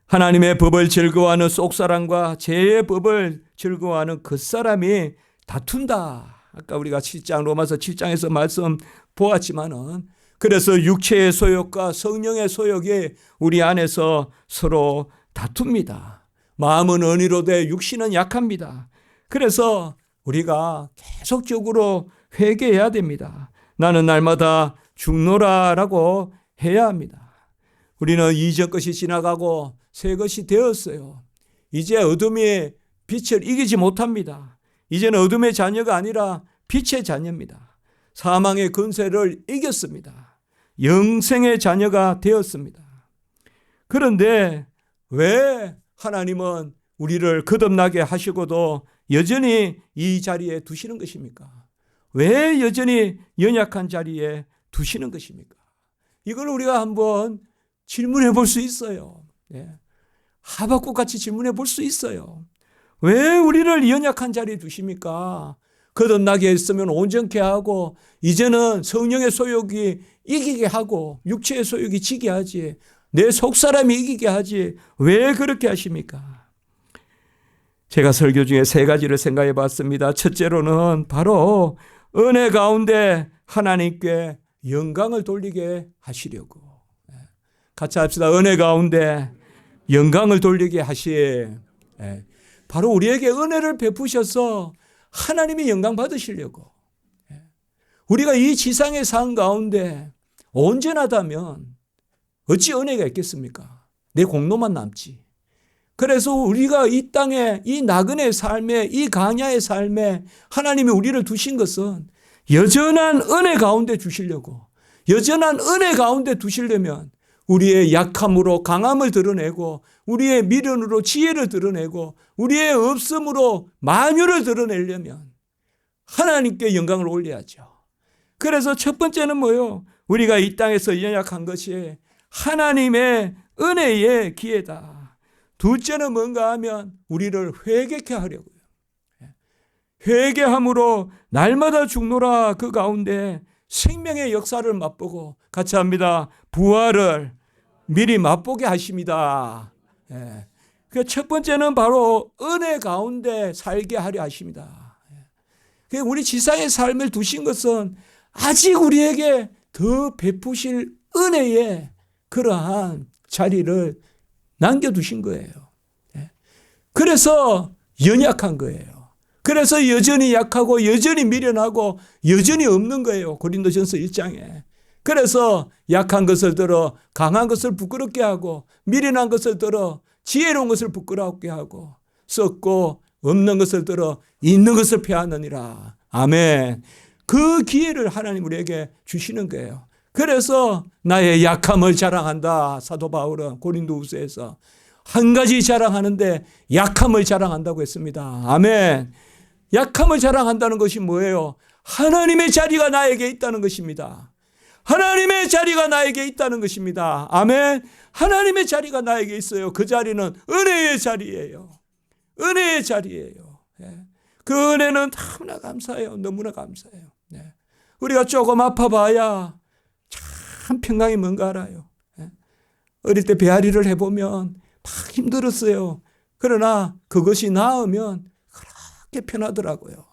하나님의 법을 즐거워하는 속사람과 죄의 법을 즐거워하는 겉사람이 다툰다. 아까 우리가 로마서 7장에서 말씀 보았지만은 그래서 육체의 소욕과 성령의 소욕이 우리 안에서 서로 다툽니다. 마음은 언의로되 육신은 약합니다. 그래서 우리가 계속적으로 회개해야 됩니다. 나는 날마다 죽노라라고 해야 합니다. 우리는 이전 것이 지나가고 새 것이 되었어요. 이제 어둠이 빛을 이기지 못합니다. 이제는 어둠의 자녀가 아니라 빛의 자녀입니다. 사망의 권세를 이겼습니다. 영생의 자녀가 되었습니다. 그런데 왜 하나님은 우리를 거듭나게 하시고도 여전히 이 자리에 두시는 것입니까? 왜 여전히 연약한 자리에 두시는 것입니까? 이걸 우리가 한번 질문해 볼 수 있어요. 하박국 같이 질문해 볼 수 있어요. 왜 우리를 연약한 자리에 두십니까? 거듭나게 했으면 온전케 하고 이제는 성령의 소욕이 이기게 하고 육체의 소욕이 지게 하지 내 속사람이 이기게 하지 왜 그렇게 하십니까? 제가 설교 중에 세 가지를 생각해 봤습니다. 첫째로는 바로 은혜 가운데 하나님께 영광을 돌리게 하시려고. 같이 합시다. 은혜 가운데 영광을 돌리게 바로 우리에게 은혜를 베푸셔서 하나님이 영광 받으시려고. 우리가 이 지상의 삶 가운데 온전하다면 어찌 은혜가 있겠습니까? 내 공로만 남지. 그래서 우리가 이 땅에 이 나그네 삶에 이 광야의 삶에 하나님이 우리를 두신 것은 여전한 은혜 가운데 주시려고. 여전한 은혜 가운데 두시려면 우리의 약함으로 강함을 드러내고 우리의 미련으로 지혜를 드러내고 우리의 없음으로 만유를 드러내려면 하나님께 영광을 올려야죠. 그래서 첫 번째는 뭐예요? 우리가 이 땅에서 연약한 것이 하나님의 은혜의 기회다. 둘째는 뭔가 하면 우리를 회개케 하려고요. 회개함으로 날마다 죽노라 그 가운데 생명의 역사를 맛보고 같이 합니다. 부활을 미리 맛보게 하십니다. 첫 번째는 바로 은혜 가운데 살게 하려 하십니다. 우리 지상의 삶을 두신 것은 아직 우리에게 더 베푸실 은혜의 그러한 자리를 남겨두신 거예요. 그래서 연약한 거예요. 그래서 여전히 약하고 여전히 미련하고 여전히 없는 거예요. 고린도전서 1장에. 그래서 약한 것을 들어 강한 것을 부끄럽게 하고 미련한 것을 들어 지혜로운 것을 부끄럽게 하고 썩고 없는 것을 들어 있는 것을 폐하느니라. 아멘. 그 기회를 하나님 우리에게 주시는 거예요. 그래서 나의 약함을 자랑한다. 사도 바울은 고린도후서에서 한 가지 자랑하는데 약함을 자랑한다고 했습니다. 아멘. 약함을 자랑한다는 것이 뭐예요? 하나님의 자리가 나에게 있다는 것입니다. 하나님의 자리가 나에게 있다는 것입니다. 아멘. 하나님의 자리가 나에게 있어요. 그 자리는 은혜의 자리예요. 은혜의 자리예요. 그 은혜는 너무나 감사해요. 너무나 감사해요. 우리가 조금 아파봐야 참 평강이 뭔가 알아요. 어릴 때 배앓이를 해보면 막 힘들었어요. 그러나 그것이 나으면 그렇게 편하더라고요.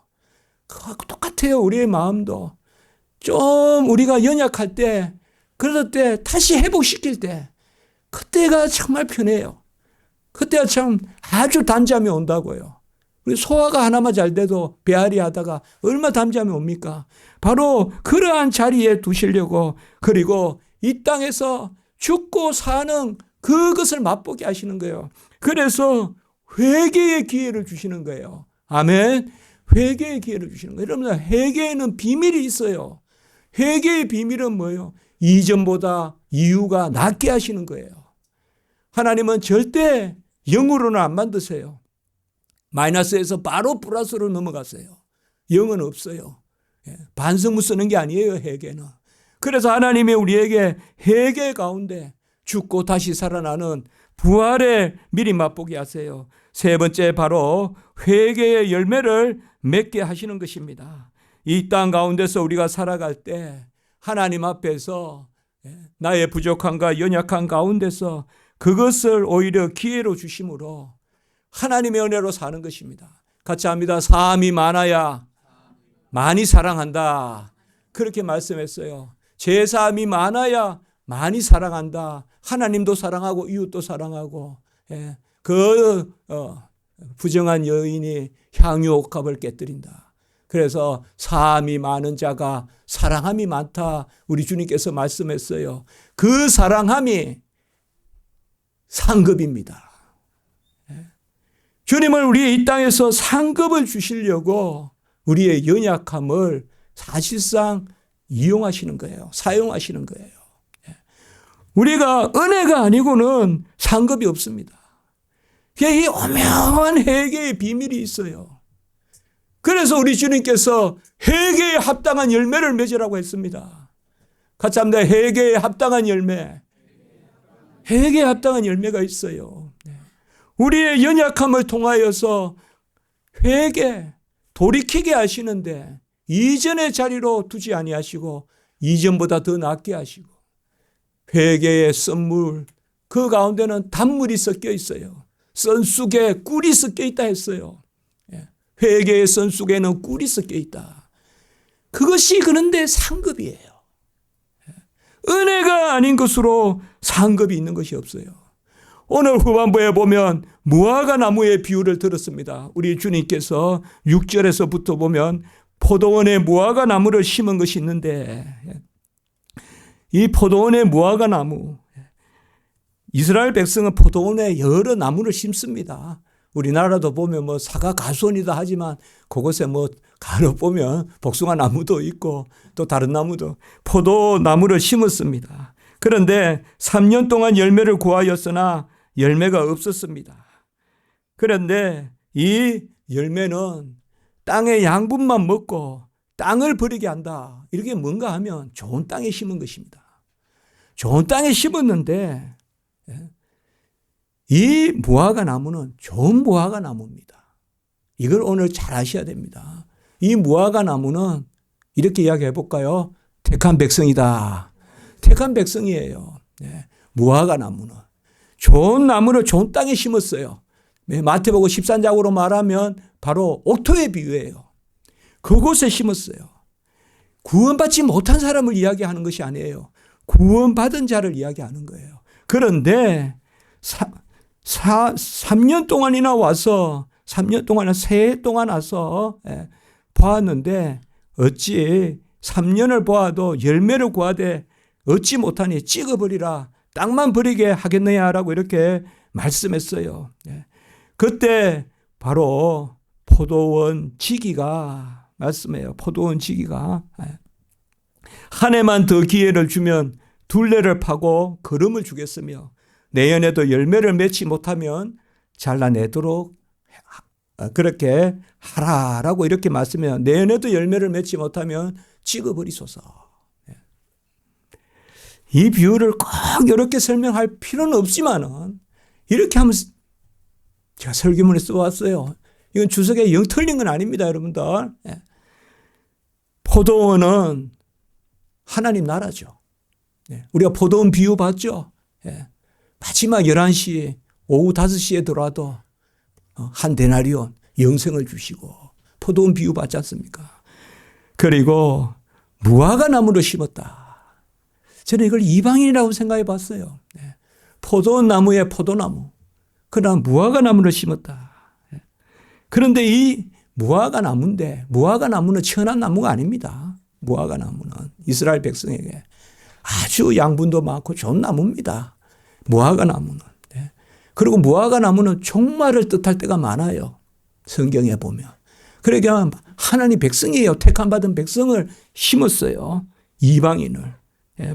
그거 똑같아요. 우리의 마음도. 좀 우리가 연약할 때, 그럴 때 다시 회복시킬 때, 그때가 정말 편해요. 그때가 참 아주 단잠이 온다고요. 우리 소화가 하나만 잘 돼도 배앓이 하다가 얼마나 단잠이 옵니까? 바로 그러한 자리에 두시려고, 그리고 이 땅에서 죽고 사는 그것을 맛보게 하시는 거예요. 그래서 회개의 기회를 주시는 거예요. 아멘. 회개의 기회를 주시는 거예요. 여러분, 회개에는 비밀이 있어요. 회개의 비밀은 뭐예요? 이전보다 이유가 낫게 하시는 거예요. 하나님은 절대 0으로는 안 만드세요. 마이너스에서 바로 플러스로 넘어갔어요. 0은 없어요. 반성문 쓰는 게 아니에요, 회개는. 그래서 하나님이 우리에게 회개 가운데 죽고 다시 살아나는 부활의 미리 맛보게 하세요. 세 번째, 바로 회개의 열매를 맺게 하시는 것입니다. 이 땅 가운데서 우리가 살아갈 때 하나님 앞에서 나의 부족함과 연약한 가운데서 그것을 오히려 기회로 주심으로 하나님의 은혜로 사는 것입니다. 같이 합니다. 사함이 많아야 많이 사랑한다. 그렇게 말씀했어요. 제 사함이 많아야 많이 사랑한다. 하나님도 사랑하고 이웃도 사랑하고. 그 부정한 여인이 향유옥합을 깨뜨린다. 그래서 사함이 많은 자가 사랑함이 많다. 우리 주님께서 말씀했어요. 그 사랑함이 상급입니다. 주님은 우리 이 땅에서 상급을 주시려고 우리의 연약함을 사실상 이용하시는 거예요. 사용하시는 거예요. 우리가 은혜가 아니고는 상급이 없습니다. 이 오묘한 회개의 비밀이 있어요. 그래서 우리 주님께서 회개에 합당한 열매를 맺으라고 했습니다. 같이 합니다. 회개에 합당한 열매. 회개에 합당한 열매가 있어요. 우리의 연약함을 통하여서 회개, 돌이키게 하시는데 이전의 자리로 두지 아니하시고 이전보다 더 낫게 하시고 회개의 썬물, 그 가운데는 단물이 섞여 있어요. 썬 속에 꿀이 섞여 있다 했어요. 회개의 선 속에는 꿀이 섞여 있다. 그것이 그런데 상급이에요. 은혜가 아닌 것으로 상급이 있는 것이 없어요. 오늘 후반부에 보면 무화과 나무의 비유를 들었습니다. 우리 주님께서 6절에서부터 보면 포도원에 무화과 나무를 심은 것이 있는데 이 포도원의 무화과 나무, 이스라엘 백성은 포도원에 여러 나무를 심습니다. 우리나라도 보면 뭐 사과 가수원이다 하지만 그곳에 뭐 가로 보면 복숭아 나무도 있고 또 다른 나무도 포도나무를 심었습니다. 그런데 3년 동안 열매를 구하였으나 열매가 없었습니다. 그런데 이 열매는 땅의 양분만 먹고 땅을 버리게 한다. 이렇게 뭔가 하면 좋은 땅에 심은 것입니다. 좋은 땅에 심었는데 이 무화과 나무는 좋은 무화과 나무입니다. 이걸 오늘 잘 아셔야 됩니다. 이 무화과 나무는 이렇게 이야기해 볼까요? 택한 백성이다. 택한 백성이에요. 무화과 나무는. 좋은 나무를 좋은 땅에 심었어요. 마태복음 13장으로 말하면 바로 옥토의 비유예요. 그곳에 심었어요. 구원받지 못한 사람을 이야기하는 것이 아니에요. 구원받은 자를 이야기하는 거예요. 그런데 3년 동안이나 와서 3년 동안이나 세 동안 와서 보았는데 어찌 3년을 보아도 열매를 구하되 얻지 못하니 찍어버리라. 땅만 버리게 하겠느냐라고 이렇게 말씀했어요. 그때 바로 포도원 지기가 말씀해요. 포도원 지기가 한 해만 더 기회를 주면 둘레를 파고 거름을 주겠으며 내년에도 열매를 맺지 못하면 잘라내도록 그렇게 하라라고 이렇게 말씀해요. 내년에도 열매를 맺지 못하면 찍어버리소서. 이 비유를 꼭 이렇게 설명할 필요는 없지만은 이렇게 하면 제가 설교문에 써왔어요. 이건 주석에 영 틀린 건 아닙니다, 여러분들. 포도원은 하나님 나라죠. 우리가 포도원 비유 봤죠. 마지막 11시, 오후 5시에 들어와도 한 데나리온 영생을 주시고 포도원 비유 봤지 않습니까? 그리고 무화과 나무를 심었다. 저는 이걸 이방인이라고 생각해 봤어요. 포도원 나무에 포도나무. 그러나 무화과 나무를 심었다. 그런데 이 무화과 나무인데 무화과 나무는 천한 나무가 아닙니다. 무화과 나무는 이스라엘 백성에게 아주 양분도 많고 좋은 나무입니다. 무화과 나무는. 그리고 무화과 나무는 종말을 뜻할 때가 많아요. 성경에 보면. 그러니까 하나님 백성이에요. 택함 받은 백성을 심었어요. 이방인을.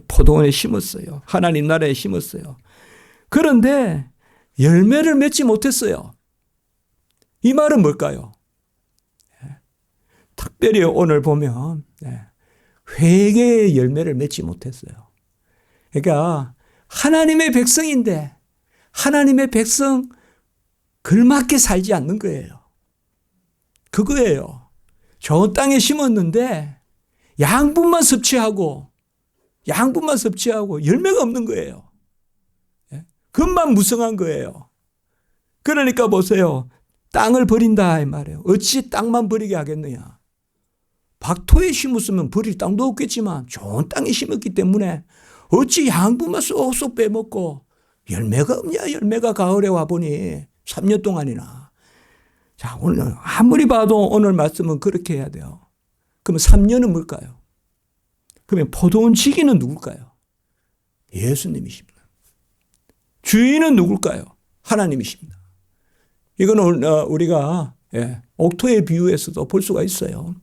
포도원에 심었어요. 하나님 나라에 심었어요. 그런데 열매를 맺지 못했어요. 이 말은 뭘까요? 특별히 오늘 보면 회개의 열매를 맺지 못했어요. 그러니까 하나님의 백성인데 하나님의 백성 걸맞게 살지 않는 거예요. 그거예요. 좋은 땅에 심었는데 양분만 섭취하고 열매가 없는 거예요. 겉만 무성한 거예요. 그러니까 보세요. 땅을 버린다 이 말이에요. 어찌 땅만 버리게 하겠느냐. 박토에 심었으면 버릴 땅도 없겠지만 좋은 땅에 심었기 때문에 어찌 양분만 쏙쏙 빼먹고 열매가 없냐. 열매가 가을에 와보니 3년 동안이나. 자, 오늘 아무리 봐도 오늘 말씀은 그렇게 해야 돼요. 그러면 3년은 뭘까요? 그러면 포도원 지기는 누굴까요? 예수님이십니다. 주인은 누굴까요? 하나님이십니다. 이거는 우리가 옥토의 비유에서도 볼 수가 있어요.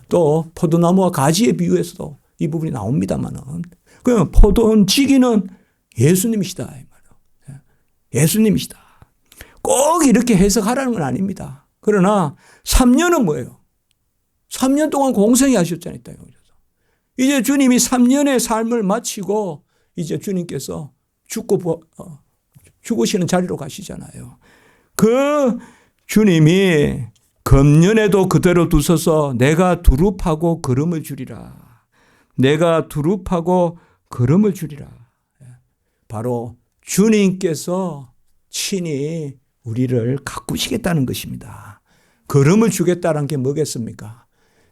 또 포도나무와 가지의 비유에서도 이 부분이 나옵니다만은 그럼 포도원 지기는 예수님이시다 이 말이에요. 예수님이시다. 꼭 이렇게 해석하라는 건 아닙니다. 그러나 3년은 뭐예요? 3년 동안 공생이 하셨잖아요. 이제 주님이 3년의 삶을 마치고 이제 주님께서 죽으시는 자리로 가시잖아요. 그 주님이 금년에도 그대로 두셔서 내가 두릅하고 거름을 주리라. 내가 두릅하고 거름을 주리라. 바로 주님께서 친히 우리를 가꾸시겠다는 것입니다. 거름을 주겠다는 게 뭐겠습니까?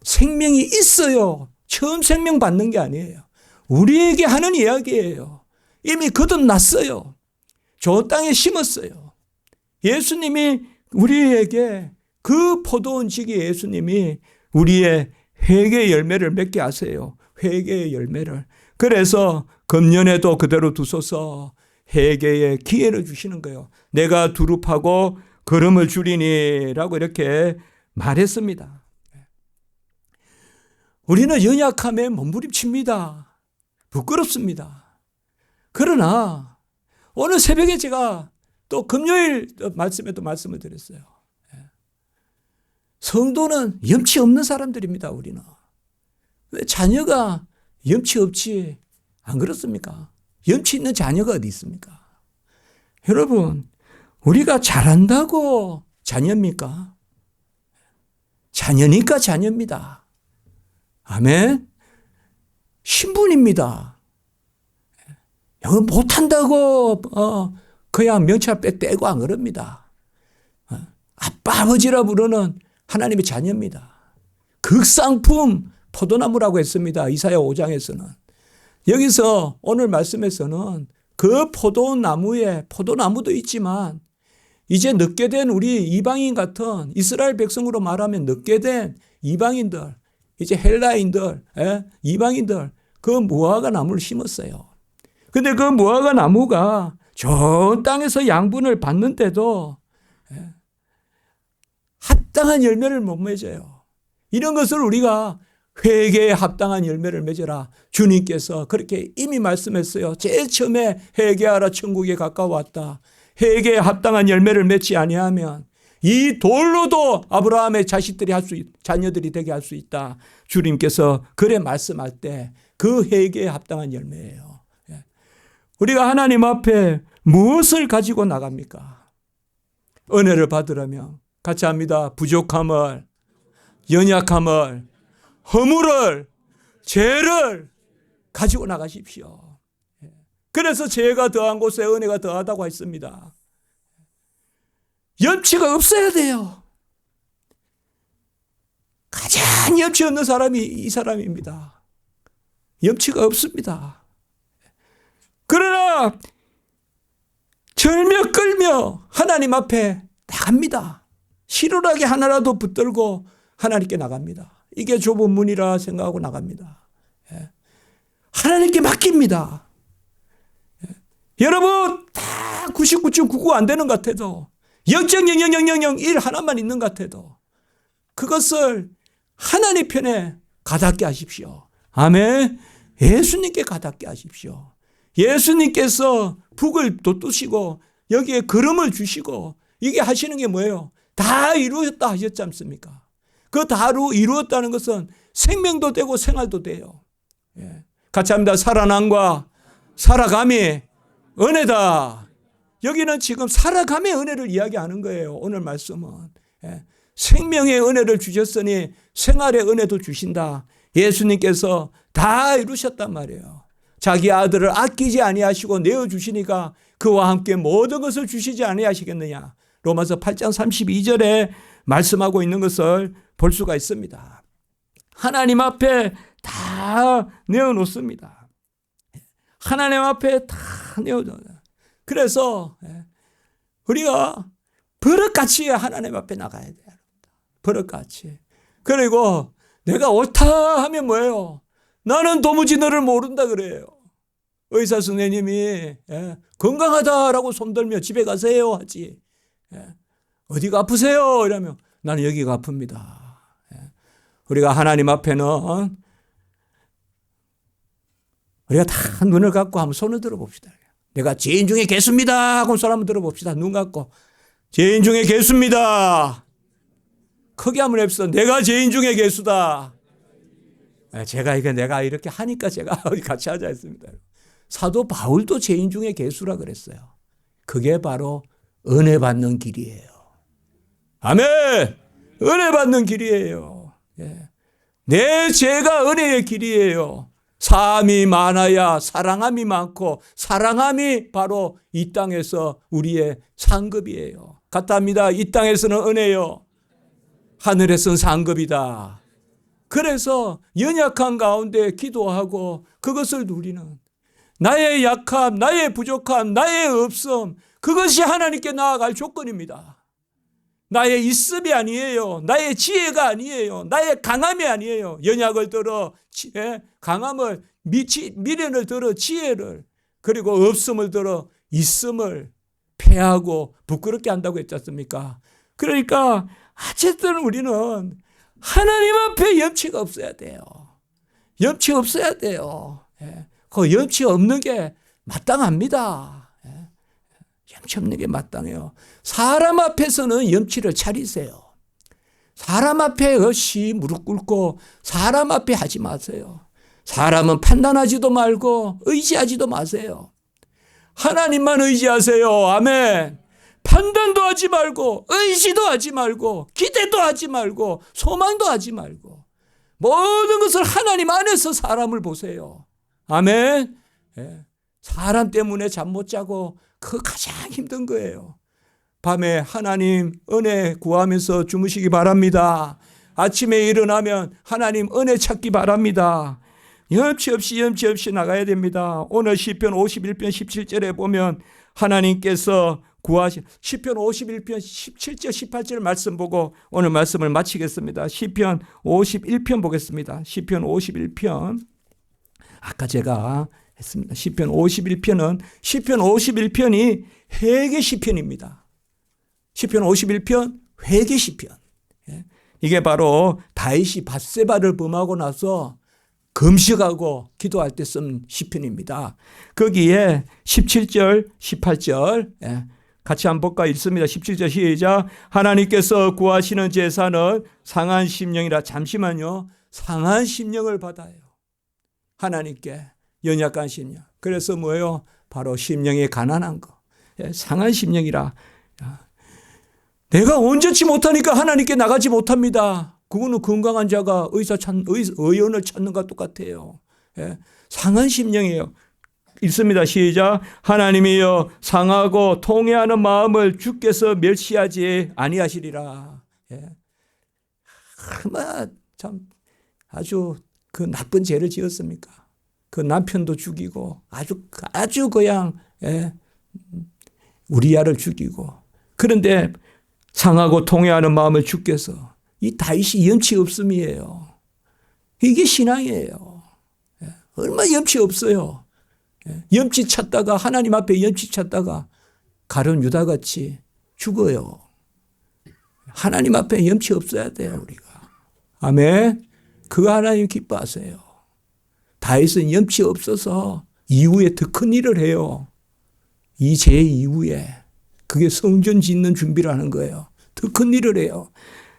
생명이 있어요. 처음 생명 받는 게 아니에요. 우리에게 하는 이야기예요. 이미 거듭났어요. 저 땅에 심었어요. 예수님이 우리에게 그 포도원 지기 예수님이 우리의 회개의 열매를 맺게 하세요. 회개의 열매를. 그래서 금년에도 그대로 두소서 회개의 기회를 주시는 거예요. 내가 두릅하고 거름을 주리니라고 이렇게 말했습니다. 우리는 연약함에 몸부림칩니다. 부끄럽습니다. 그러나 오늘 새벽에 제가 또 금요일 말씀에도 말씀을 드렸어요. 성도는 염치 없는 사람들입니다. 우리는. 왜 자녀가 염치 없지? 안 그렇습니까? 염치 있는 자녀가 어디 있습니까? 여러분, 우리가 잘한다고 자녀입니까? 자녀니까 자녀입니다. 아멘? 신분입니다. 못한다고 그냥 명찰 떼고 안 그럽니다. 아빠 아버지라 부르는 하나님의 자녀입니다. 극상품 포도나무라고 했습니다. 이사야 5장에서는. 여기서 오늘 말씀에서는 그 포도나무도 있지만 이제 늦게 된 우리 이방인 같은 이스라엘 백성으로 말하면 늦게 된 이방인들, 이제 헬라인들, 이방인들 그 무화과 나무를 심었어요. 근데 그 무화과 나무가 좋은 땅에서 양분을 받는데도 합당한 열매를 못 맺어요. 이런 것을 우리가 회개에 합당한 열매를 맺어라. 주님께서 그렇게 이미 말씀했어요. 제일 처음에 회개하라 천국에 가까웠다. 회개에 합당한 열매를 맺지 아니하면 이 돌로도 아브라함의 자녀들이 되게 할 수 있다. 주님께서 그래 말씀할 때 그 회개에 합당한 열매예요. 우리가 하나님 앞에 무엇을 가지고 나갑니까? 은혜를 받으려면 같이 합니다. 부족함을, 연약함을, 허물을, 죄를 가지고 나가십시오. 그래서 죄가 더한 곳에 은혜가 더하다고 했습니다. 염치가 없어야 돼요. 가장 염치 없는 사람이 이 사람입니다. 염치가 없습니다. 그러나 절며 끌며 하나님 앞에 나갑니다. 실오라기 하나라도 붙들고 하나님께 나갑니다. 이게 좁은 문이라 생각하고 나갑니다. 하나님께 맡깁니다. 여러분 다 99.99 안 되는 것 같아도 0.00001 하나만 있는 것 같아도 그것을 하나님 편에 가닿게 하십시오. 아멘. 예수님께 가닿게 하십시오. 예수님께서 북을 돋우시고 여기에 걸음을 주시고 이게 하시는 게 뭐예요? 다 이루었다 하셨지 않습니까? 그 다 이루었다는 것은 생명도 되고 생활도 돼요. 같이 합니다. 살아남과 살아감이 은혜다. 여기는 지금 살아감의 은혜를 이야기하는 거예요. 오늘 말씀은. 생명의 은혜를 주셨으니 생활의 은혜도 주신다. 예수님께서 다 이루셨단 말이에요. 자기 아들을 아끼지 아니하시고 내어주시니까 그와 함께 모든 것을 주시지 아니하시겠느냐. 로마서 8장 32절에 말씀하고 있는 것을 볼 수가 있습니다. 하나님 앞에 다 내어놓습니다. 하나님 앞에 다 내어놓아요. 그래서 우리가 버릇같이 하나님 앞에 나가야 돼요. 버릇같이. 그리고 내가 옳다 하면 뭐예요? 나는 도무지 너를 모른다 그래요. 의사 선생님이 건강하다라고 손들며 집에 가세요 하지. 어디가 아프세요? 이러면 나는 여기가 아픕니다. 우리가 하나님 앞에는 우리가 다 눈을 감고 한번 손을 들어봅시다. 내가 죄인 중에 개수입니다 하고 손 한번 들어봅시다. 눈 감고 죄인 중에 개수입니다. 크게 한번 해봅시다. 내가 죄인 중에 개수다. 내가 이렇게 하니까 제가 같이 하자 했습니다. 사도 바울도 죄인 중에 개수라 그랬어요. 그게 바로 은혜 받는 길이에요. 아멘. 은혜 받는 길이에요. 내 죄가 은혜의 길이에요. 사함이 많아야 사랑함이 많고 사랑함이 바로 이 땅에서 우리의 상급이에요. 같답니다. 이 땅에서는 은혜요. 하늘에서는 상급이다. 그래서 연약한 가운데 기도하고 그것을 누리는 나의 약함, 나의 부족함, 나의 없음 그것이 하나님께 나아갈 조건입니다. 나의 있음이 아니에요. 나의 지혜가 아니에요. 나의 강함이 아니에요. 연약을 들어 강함을 미련을 들어 지혜를 그리고 없음을 들어 있음을 패하고 부끄럽게 한다고 했지 않습니까? 그러니까 어쨌든 우리는 하나님 앞에 염치가 없어야 돼요. 염치 없어야 돼요. 그 염치 없는 게 마땅합니다. 염치 없는 게 마땅해요. 사람 앞에서는 염치를 차리세요. 사람 앞에 없이 무릎 꿇고 사람 앞에 하지 마세요. 사람은 판단하지도 말고 의지하지도 마세요. 하나님만 의지하세요. 아멘. 판단도 하지 말고 의지도 하지 말고 기대도 하지 말고 소망도 하지 말고 모든 것을 하나님 안에서 사람을 보세요. 아멘. 사람 때문에 잠 못 자고 그 가장 힘든 거예요. 밤에 하나님 은혜 구하면서 주무시기 바랍니다. 아침에 일어나면 하나님 은혜 찾기 바랍니다. 염치 없이 나가야 됩니다. 오늘 시편 51편 17절에 보면 하나님께서 구하신 시편 51편 17절 18절 말씀 보고 오늘 말씀을 마치겠습니다. 시편 51편 보겠습니다. 시편 51편 아까 제가 했습니다. 시편 51편이 회개 시편입니다. 시편 51편 회개 시편. 이게 바로 다윗이 밧세바를 범하고 나서 금식하고 기도할 때 쓴 시편입니다. 거기에 17절 18절 같이 한번 볼까 읽습니다. 17절 시작. 하나님께서 구하시는 제사는 상한 심령이라. 잠시만요. 상한 심령을 받아요. 하나님께 연약한 심령. 그래서 뭐예요? 바로 심령이 가난한 거. 상한 심령이라. 내가 온전치 못하니까 하나님께 나가지 못합니다. 그거는 건강한 자가 의원을 찾는 것과 똑같아요. 상한 심령이에요. 읽습니다. 시작. 하나님이여 상하고 통회하는 마음을 주께서 멸시하지 아니하시리라. 얼마나 참 아주 그 나쁜 죄를 지었습니까? 그 남편도 죽이고 아주 그냥 우리아를 죽이고. 그런데 상하고 통회하는 마음을 주께서, 이 다윗이 염치 없음이에요. 이게 신앙이에요. 얼마나 염치 없어요. 염치 찾다가 하나님 앞에 염치 찾다가 가룟 유다같이 죽어요. 하나님 앞에 염치 없어야 돼요, 우리가. 아멘. 그 하나님 기뻐하세요. 다윗은 염치 없어서 이후에 더 큰 일을 해요. 이 죄 이후에. 그게 성전 짓는 준비를 하는 거예요. 더 큰 일을 해요.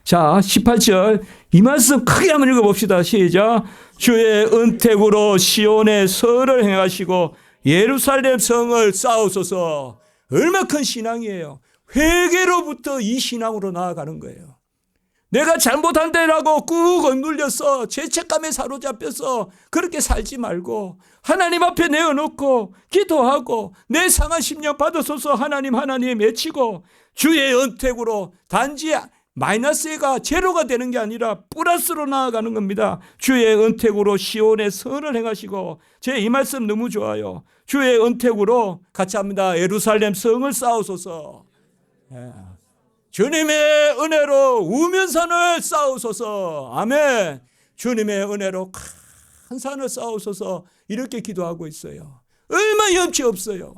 자, 18절 이 말씀 크게 한번 읽어봅시다. 시작. 주의 은택으로 시온의 설을 행하시고 예루살렘 성을 쌓으소서. 얼마나 큰 신앙이에요. 회개로부터 이 신앙으로 나아가는 거예요. 내가 잘못한 데라고 꾹 억눌려서 죄책감에 사로잡혀서 그렇게 살지 말고 하나님 앞에 내어놓고 기도하고 내 상한 심령 받으소서 하나님 외치고 주의 은택으로 단지 마이너스가 제로가 되는 게 아니라 플러스로 나아가는 겁니다. 주의 은택으로 시온의 선을 행하시고, 제 이 말씀 너무 좋아요. 주의 은택으로 같이 합니다. 예루살렘 성을 쌓으소서. 주님의 은혜로 우면산을 쌓으소서. 아멘. 주님의 은혜로 큰 산을 쌓으소서. 이렇게 기도하고 있어요. 얼마나 염치 없어요.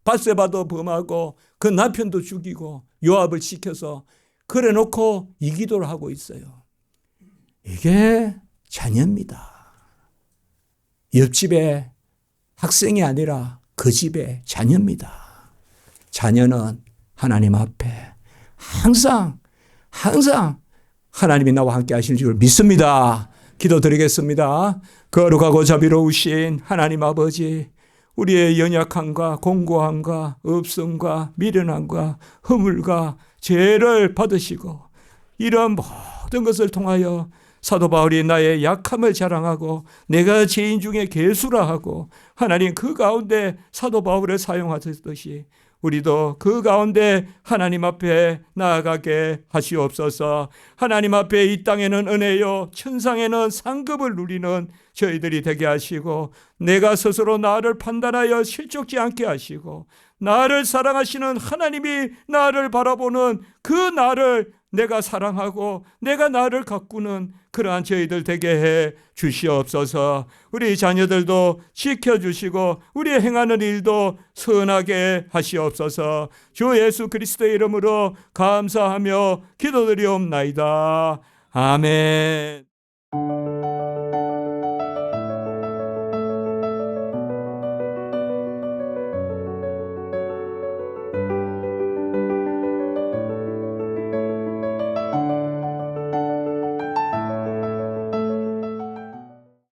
밧세바도 범하고 그 남편도 죽이고 요압을 시켜서 그래 놓고 이 기도를 하고 있어요. 이게 자녀입니다. 옆집의 학생이 아니라 그 집의 자녀입니다. 자녀는 하나님 앞에 항상 하나님이 나와 함께 하실 줄 믿습니다. 기도드리겠습니다. 거룩하고 자비로우신 하나님 아버지, 우리의 연약함과 공고함과 없음과 미련함과 허물과 죄를 받으시고 이런 모든 것을 통하여 사도 바울이 나의 약함을 자랑하고 내가 죄인 중에 괴수라 하고 하나님 그 가운데 사도 바울을 사용하셨듯이 우리도 그 가운데 하나님 앞에 나아가게 하시옵소서. 하나님 앞에 이 땅에는 은혜요 천상에는 상급을 누리는 저희들이 되게 하시고 내가 스스로 나를 판단하여 실족지 않게 하시고 나를 사랑하시는 하나님이 나를 바라보는 그 나를 내가 사랑하고 내가 나를 가꾸는 그러한 저희들 되게 해 주시옵소서. 우리 자녀들도 지켜주시고 우리 행하는 일도 선하게 하시옵소서. 주 예수 그리스도의 이름으로 감사하며 기도드리옵나이다. 아멘.